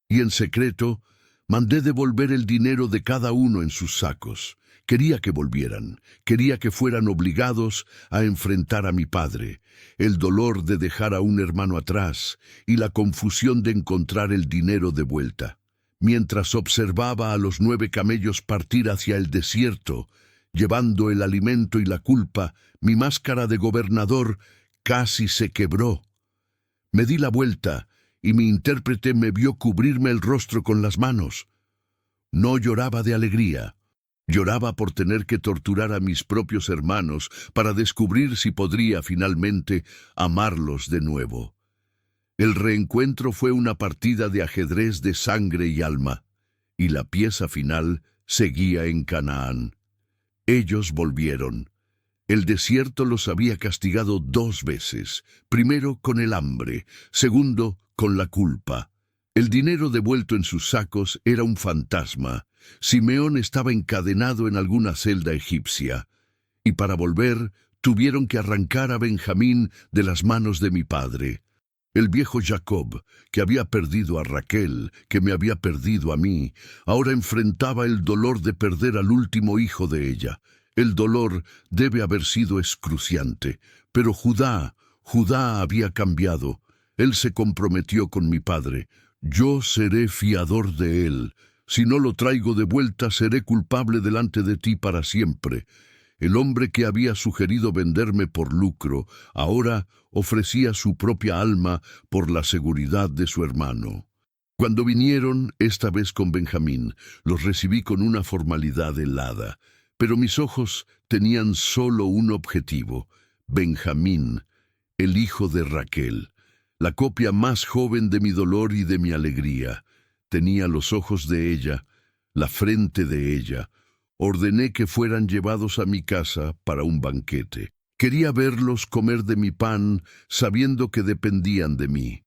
S1: Y en secreto, mandé devolver el dinero de cada uno en sus sacos. Quería que volvieran, quería que fueran obligados a enfrentar a mi padre, el dolor de dejar a un hermano atrás y la confusión de encontrar el dinero de vuelta. Mientras observaba a los 9 camellos partir hacia el desierto, llevando el alimento y la culpa, mi máscara de gobernador casi se quebró. Me di la vuelta y mi intérprete me vio cubrirme el rostro con las manos. No lloraba de alegría. Lloraba por tener que torturar a mis propios hermanos para descubrir si podría finalmente amarlos de nuevo. El reencuentro fue una partida de ajedrez de sangre y alma, y la pieza final seguía en Canaán. Ellos volvieron. El desierto los había castigado 2 veces, primero con el hambre, segundo con la culpa. El dinero devuelto en sus sacos era un fantasma. Simeón estaba encadenado en alguna celda egipcia, y para volver tuvieron que arrancar a Benjamín de las manos de mi padre. El viejo Jacob, que había perdido a Raquel, que me había perdido a mí, ahora enfrentaba el dolor de perder al último hijo de ella. El dolor debe haber sido excruciante, pero Judá había cambiado. Él se comprometió con mi padre. Yo seré fiador de él. Si no lo traigo de vuelta, seré culpable delante de ti para siempre. El hombre que había sugerido venderme por lucro, ahora ofrecía su propia alma por la seguridad de su hermano. Cuando vinieron, esta vez con Benjamín, los recibí con una formalidad helada, pero mis ojos tenían solo un objetivo: Benjamín, el hijo de Raquel, la copia más joven de mi dolor y de mi alegría. Tenía los ojos de ella, la frente de ella. Ordené que fueran llevados a mi casa para un banquete. Quería verlos comer de mi pan, sabiendo que dependían de mí.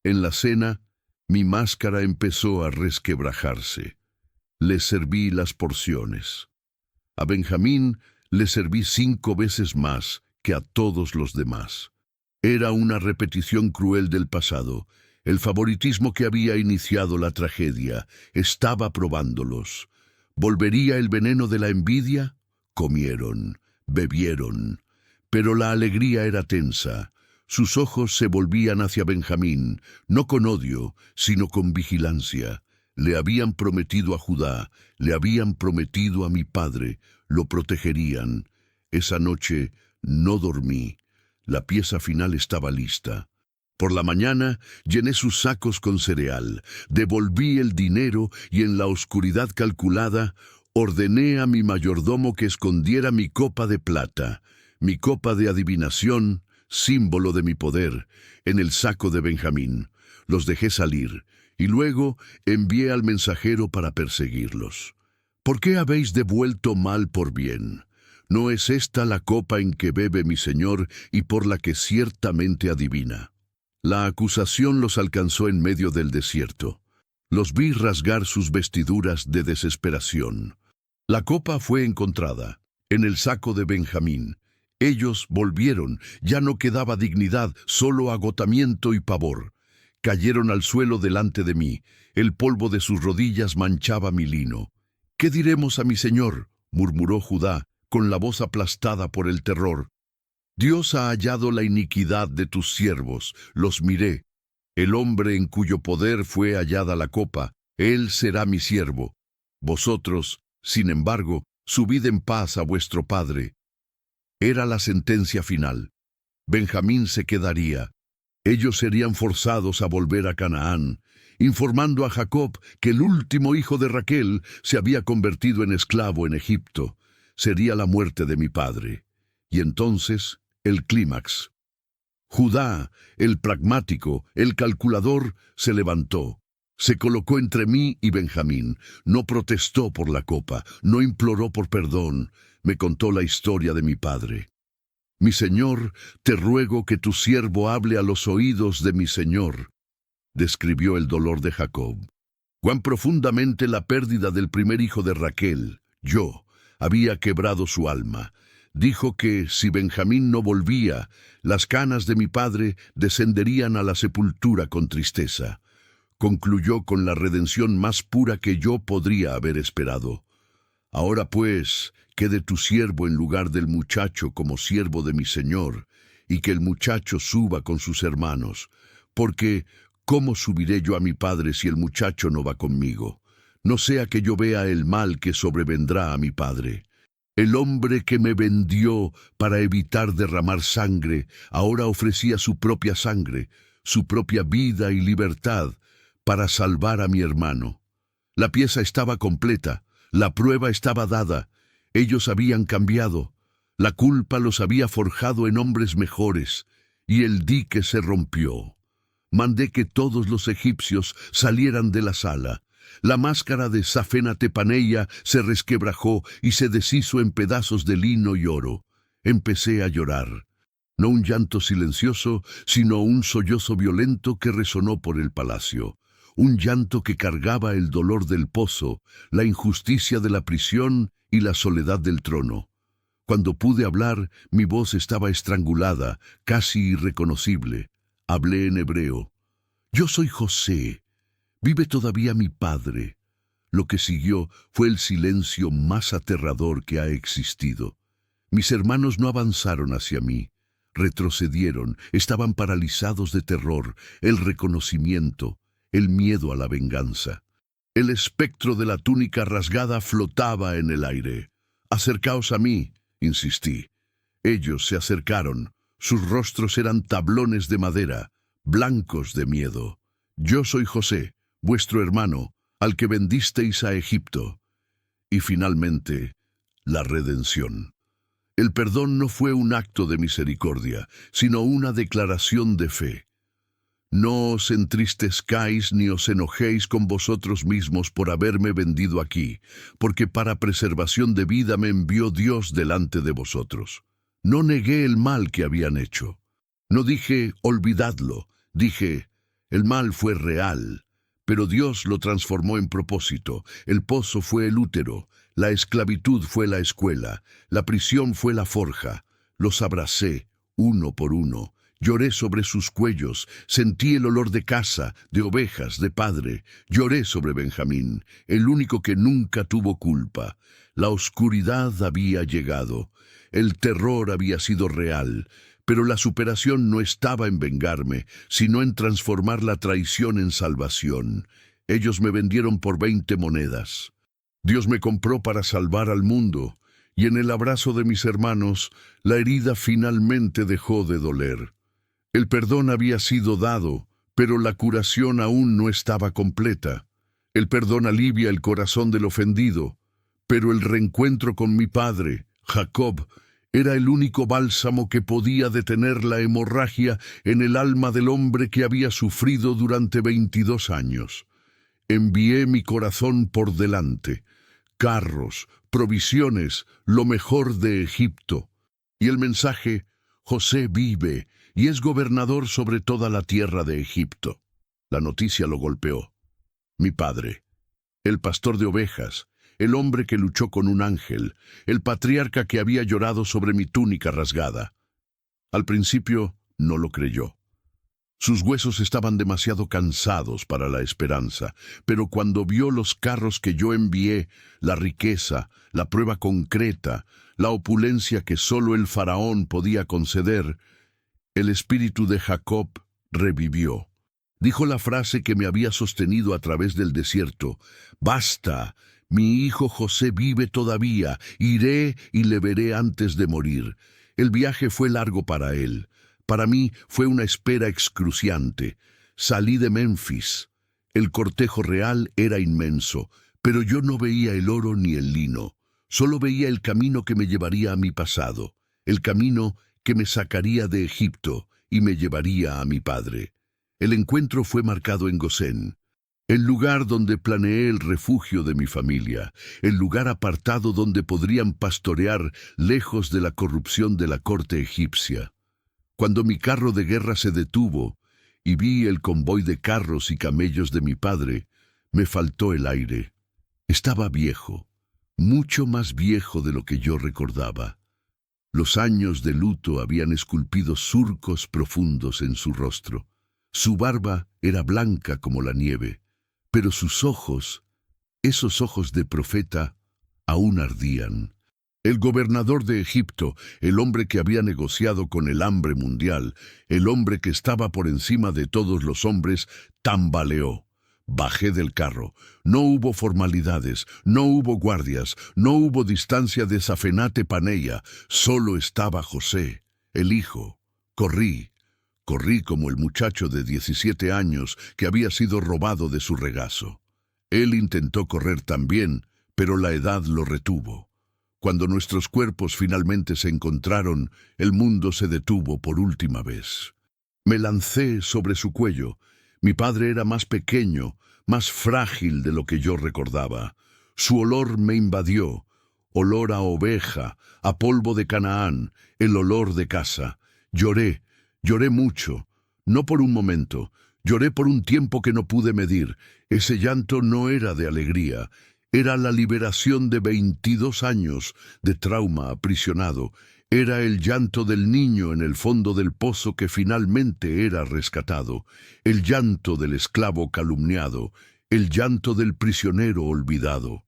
S1: En la cena, mi máscara empezó a resquebrajarse. Les serví las porciones. A Benjamín le serví 5 veces más que a todos los demás. Era una repetición cruel del pasado. El favoritismo que había iniciado la tragedia estaba probándolos. ¿Volvería el veneno de la envidia? Comieron, bebieron, pero la alegría era tensa. Sus ojos se volvían hacia Benjamín, no con odio, sino con vigilancia. Le habían prometido a Judá, le habían prometido a mi padre, lo protegerían. Esa noche no dormí. La pieza final estaba lista. Por la mañana llené sus sacos con cereal, devolví el dinero y en la oscuridad calculada ordené a mi mayordomo que escondiera mi copa de plata, mi copa de adivinación, símbolo de mi poder, en el saco de Benjamín. Los dejé salir y luego envié al mensajero para perseguirlos. ¿Por qué habéis devuelto mal por bien? ¿No es esta la copa en que bebe mi señor y por la que ciertamente adivina? La acusación los alcanzó en medio del desierto. Los vi rasgar sus vestiduras de desesperación. La copa fue encontrada en el saco de Benjamín. Ellos volvieron, ya no quedaba dignidad, solo agotamiento y pavor. Cayeron al suelo delante de mí. El polvo de sus rodillas manchaba mi lino. «¿Qué diremos a mi señor?», murmuró Judá, con la voz aplastada por el terror. «Dios ha hallado la iniquidad de tus siervos, los miré. El hombre en cuyo poder fue hallada la copa, él será mi siervo. Vosotros, sin embargo, subid en paz a vuestro padre». Era la sentencia final. Benjamín se quedaría. Ellos serían forzados a volver a Canaán, informando a Jacob que el último hijo de Raquel se había convertido en esclavo en Egipto. Sería la muerte de mi padre. Y entonces, el clímax. Judá, el pragmático, el calculador, se levantó. Se colocó entre mí y Benjamín. No protestó por la copa, no imploró por perdón. Me contó la historia de mi padre. Mi señor, te ruego que tu siervo hable a los oídos de mi señor. Describió el dolor de Jacob. Cuán profundamente la pérdida del primer hijo de Raquel, yo, había quebrado su alma. Dijo que, si Benjamín no volvía, las canas de mi padre descenderían a la sepultura con tristeza. Concluyó con la redención más pura que yo podría haber esperado. Ahora pues, quede tu siervo en lugar del muchacho como siervo de mi señor, y que el muchacho suba con sus hermanos, porque ¿cómo subiré yo a mi padre si el muchacho no va conmigo? No sea que yo vea el mal que sobrevendrá a mi padre. El hombre que me vendió para evitar derramar sangre, ahora ofrecía su propia sangre, su propia vida y libertad, para salvar a mi hermano. La pieza estaba completa, la prueba estaba dada, ellos habían cambiado, la culpa los había forjado en hombres mejores, y el dique se rompió. Mandé que todos los egipcios salieran de la sala. La máscara de Safenatepaneia se resquebrajó y se deshizo en pedazos de lino y oro. Empecé a llorar. No un llanto silencioso, sino un sollozo violento que resonó por el palacio. Un llanto que cargaba el dolor del pozo, la injusticia de la prisión y la soledad del trono. Cuando pude hablar, mi voz estaba estrangulada, casi irreconocible. Hablé en hebreo. Yo soy José. Vive todavía mi padre. Lo que siguió fue el silencio más aterrador que ha existido. Mis hermanos no avanzaron hacia mí. Retrocedieron, estaban paralizados de terror, el reconocimiento, el miedo a la venganza. El espectro de la túnica rasgada flotaba en el aire. «Acercaos a mí», insistí. Ellos se acercaron. Sus rostros eran tablones de madera, blancos de miedo. «Yo soy José, vuestro hermano, al que vendisteis a Egipto». Y finalmente, la redención. El perdón no fue un acto de misericordia, sino una declaración de fe. «No os entristezcáis ni os enojéis con vosotros mismos por haberme vendido aquí, porque para preservación de vida me envió Dios delante de vosotros». No negué el mal que habían hecho. No dije, olvidadlo. Dije, el mal fue real, pero Dios lo transformó en propósito. El pozo fue el útero, la esclavitud fue la escuela, la prisión fue la forja. Los abracé, uno por uno. Lloré sobre sus cuellos, sentí el olor de casa, de ovejas, de padre. Lloré sobre Benjamín, el único que nunca tuvo culpa. La oscuridad había llegado. El terror había sido real, pero la superación no estaba en vengarme, sino en transformar la traición en salvación. Ellos me vendieron por 20 monedas. Dios me compró para salvar al mundo, y en el abrazo de mis hermanos, la herida finalmente dejó de doler. El perdón había sido dado, pero la curación aún no estaba completa. El perdón alivia el corazón del ofendido, pero el reencuentro con mi padre, Jacob, era el único bálsamo que podía detener la hemorragia en el alma del hombre que había sufrido durante 22 años. Envié mi corazón por delante, carros, provisiones, lo mejor de Egipto. Y el mensaje, José vive y es gobernador sobre toda la tierra de Egipto. La noticia lo golpeó. Mi padre, el pastor de ovejas, el hombre que luchó con un ángel, el patriarca que había llorado sobre mi túnica rasgada. Al principio no lo creyó. Sus huesos estaban demasiado cansados para la esperanza, pero cuando vio los carros que yo envié, la riqueza, la prueba concreta, la opulencia que solo el faraón podía conceder, el espíritu de Jacob revivió. Dijo la frase que me había sostenido a través del desierto: «Basta, mi hijo José vive todavía, iré y le veré antes de morir». El viaje fue largo para él. Para mí fue una espera excruciante. Salí de Memphis. El cortejo real era inmenso, pero yo no veía el oro ni el lino. Solo veía el camino que me llevaría a mi pasado, el camino que me sacaría de Egipto y me llevaría a mi padre. El encuentro fue marcado en Gosén. el lugar donde planeé el refugio de mi familia, el lugar apartado donde podrían pastorear lejos de la corrupción de la corte egipcia. Cuando mi carro de guerra se detuvo y vi el convoy de carros y camellos de mi padre, me faltó el aire. Estaba viejo, mucho más viejo de lo que yo recordaba. Los años de luto habían esculpido surcos profundos en su rostro. Su barba era blanca como la nieve, pero sus ojos, esos ojos de profeta, aún ardían. El gobernador de Egipto, el hombre que había negociado con el hambre mundial, el hombre que estaba por encima de todos los hombres, tambaleó. Bajé del carro. No hubo formalidades, no hubo guardias, no hubo distancia de Zafenate Paneia. Solo estaba José, el hijo. Corrí como el muchacho de 17 años que había sido robado de su regazo. Él intentó correr también, pero la edad lo retuvo. Cuando nuestros cuerpos finalmente se encontraron, el mundo se detuvo por última vez. Me lancé sobre su cuello. Mi padre era más pequeño, más frágil de lo que yo recordaba. Su olor me invadió, olor a oveja, a polvo de Canaán, el olor de casa. Lloré mucho, no por un momento, lloré por un tiempo que no pude medir. Ese llanto no era de alegría, era la liberación de 22 años de trauma aprisionado. Era el llanto del niño en el fondo del pozo que finalmente era rescatado, el llanto del esclavo calumniado, el llanto del prisionero olvidado.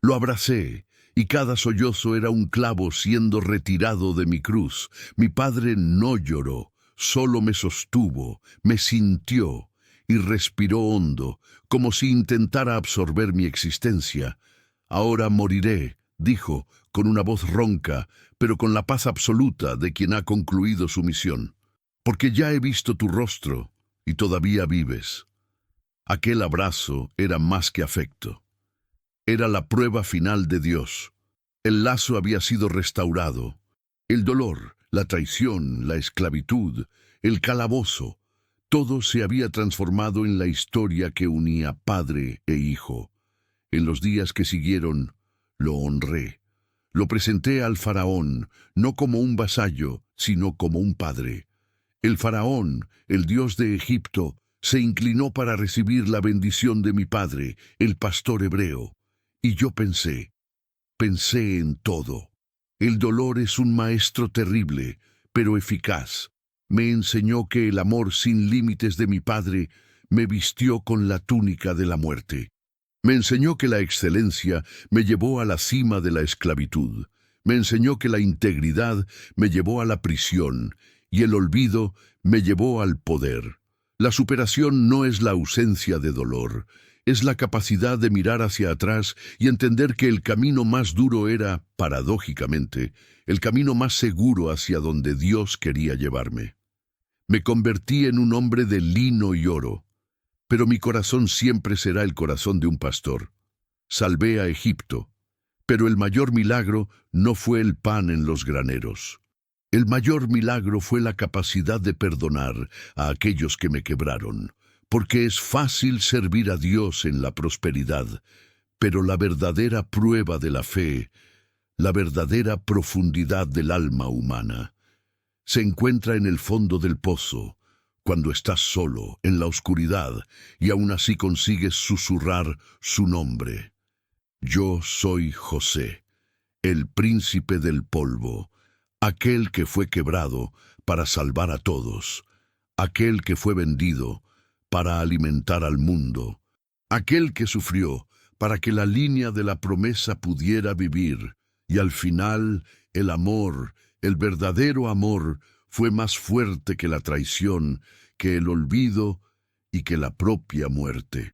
S1: Lo abracé, y cada sollozo era un clavo siendo retirado de mi cruz. Mi padre no lloró, solo me sostuvo, me sintió, y respiró hondo, como si intentara absorber mi existencia. Ahora moriré, dijo, con una voz ronca, pero con la paz absoluta de quien ha concluido su misión. Porque ya he visto tu rostro, y todavía vives. Aquel abrazo era más que afecto. Era la prueba final de Dios. El lazo había sido restaurado. El dolor, la traición, la esclavitud, el calabozo, todo se había transformado en la historia que unía padre e hijo. En los días que siguieron, lo honré. Lo presenté al faraón, no como un vasallo, sino como un padre. El faraón, el dios de Egipto, se inclinó para recibir la bendición de mi padre, el pastor hebreo. Y yo pensé en todo. El dolor es un maestro terrible, pero eficaz. Me enseñó que el amor sin límites de mi padre me vistió con la túnica de la muerte. Me enseñó que la excelencia me llevó a la cima de la esclavitud. Me enseñó que la integridad me llevó a la prisión y el olvido me llevó al poder. La superación no es la ausencia de dolor, es la capacidad de mirar hacia atrás y entender que el camino más duro era, paradójicamente, el camino más seguro hacia donde Dios quería llevarme. Me convertí en un hombre de lino y oro, pero mi corazón siempre será el corazón de un pastor. Salvé a Egipto, pero el mayor milagro no fue el pan en los graneros. El mayor milagro fue la capacidad de perdonar a aquellos que me quebraron, porque es fácil servir a Dios en la prosperidad, pero la verdadera prueba de la fe, la verdadera profundidad del alma humana, se encuentra en el fondo del pozo, cuando estás solo, en la oscuridad, y aún así consigues susurrar su nombre. Yo soy José, el príncipe del polvo, aquel que fue quebrado para salvar a todos, aquel que fue vendido para alimentar al mundo, aquel que sufrió para que la línea de la promesa pudiera vivir, y al final el amor, el verdadero amor, fue más fuerte que la traición, que el olvido y que la propia muerte.